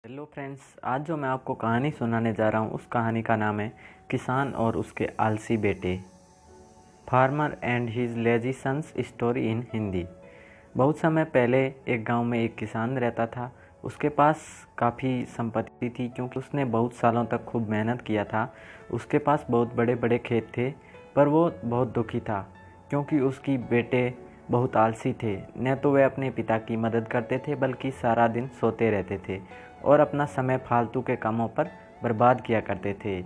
Hello friends, आज जो मैं आपको कहानी सुनाने जा रहा हूँ उस कहानी का नाम है किसान और उसके आलसी बेटे। Farmer and his lazy sons story in Hindi. बहुत समय पहले एक गांव में एक किसान रहता था। उसके पास काफ़ी संपत्ति थी क्योंकि उसने बहुत सालों तक खूब मेहनत किया था। उसके पास बहुत बड़े बड़े खेत थे, पर वो बहुत दुखी था क्योंकि उसकी बेटे बहुत आलसी थे। न तो वे अपने पिता की मदद करते थे बल्कि सारा दिन सोते रहते थे और अपना समय फालतू के कामों पर बर्बाद किया करते थे।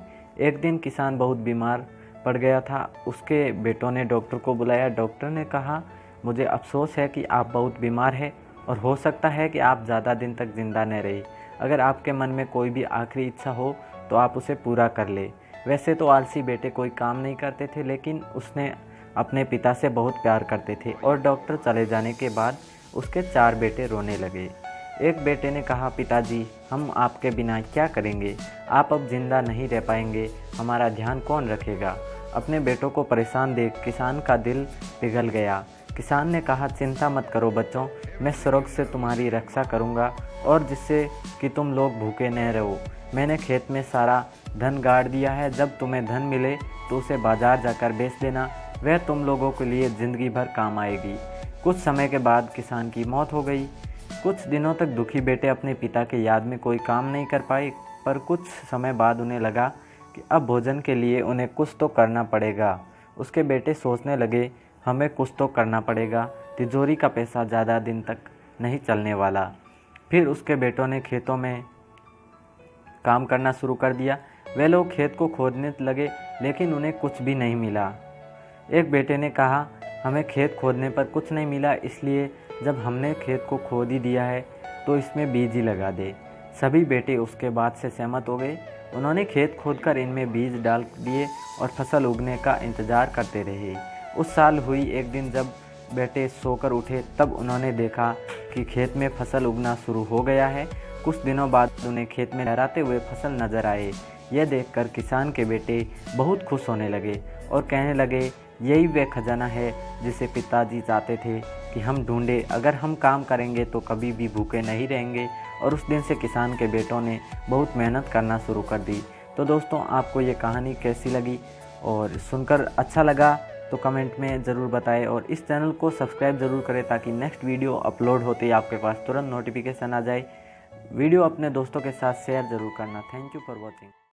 एक दिन किसान बहुत बीमार पड़ गया था। उसके बेटों ने डॉक्टर को बुलाया। डॉक्टर ने कहा, मुझे अफसोस है कि आप बहुत बीमार हैं और हो सकता है कि आप ज़्यादा दिन तक जिंदा न रहे। अगर आपके मन में कोई भी आखिरी इच्छा हो तो आप उसे पूरा कर ले। वैसे तो आलसी बेटे कोई काम नहीं करते थे, लेकिन उसने अपने पिता से बहुत प्यार करते थे और डॉक्टर चले जाने के बाद उसके 4 बेटे रोने लगे। एक बेटे ने कहा, पिताजी, हम आपके बिना क्या करेंगे? आप अब जिंदा नहीं रह पाएंगे, हमारा ध्यान कौन रखेगा? अपने बेटों को परेशान देख किसान का दिल पिघल गया। किसान ने कहा, चिंता मत करो बच्चों, मैं स्वर्ग से तुम्हारी रक्षा करूंगा और जिससे कि तुम लोग भूखे न रहो। मैंने खेत में सारा धन गाड़ दिया है। जब तुम्हें धन मिले तो उसे बाजार जाकर बेच देना, वह तुम लोगों के लिए ज़िंदगी भर काम आएगी। कुछ समय के बाद किसान की मौत हो गई। कुछ दिनों तक दुखी बेटे अपने पिता के याद में कोई काम नहीं कर पाए, पर कुछ समय बाद उन्हें लगा कि अब भोजन के लिए उन्हें कुछ तो करना पड़ेगा। उसके बेटे सोचने लगे, हमें कुछ तो करना पड़ेगा, तिजोरी का पैसा ज़्यादा दिन तक नहीं चलने वाला। फिर उसके बेटों ने खेतों में काम करना शुरू कर दिया। वे लोग खेत को खोदने लगे, लेकिन उन्हें कुछ भी नहीं मिला। एक बेटे ने कहा, हमें खेत खोदने पर कुछ नहीं मिला, इसलिए जब हमने खेत को खोद ही दिया है तो इसमें बीज ही लगा दे। सभी बेटे उसके बात से सहमत हो गए। उन्होंने खेत खोदकर इनमें बीज डाल दिए और फसल उगने का इंतज़ार करते रहे। उस साल हुई एक दिन जब बेटे सोकर उठे, तब उन्होंने देखा कि खेत में फसल उगना शुरू हो गया है। कुछ दिनों बाद उन्हें खेत में लहराते हुए फसल नजर आए। यह देखकर किसान के बेटे बहुत खुश होने लगे और कहने लगे, यही वह खजाना है जिसे पिताजी चाहते थे कि हम ढूंढे। अगर हम काम करेंगे तो कभी भी भूखे नहीं रहेंगे। और उस दिन से किसान के बेटों ने बहुत मेहनत करना शुरू कर दी। तो दोस्तों, आपको ये कहानी कैसी लगी और सुनकर अच्छा लगा तो कमेंट में ज़रूर बताएं और इस चैनल को सब्सक्राइब ज़रूर करें ताकि नेक्स्ट वीडियो अपलोड होते ही आपके पास तुरंत नोटिफिकेशन आ जाए। वीडियो अपने दोस्तों के साथ शेयर ज़रूर करना। Thank you for watching.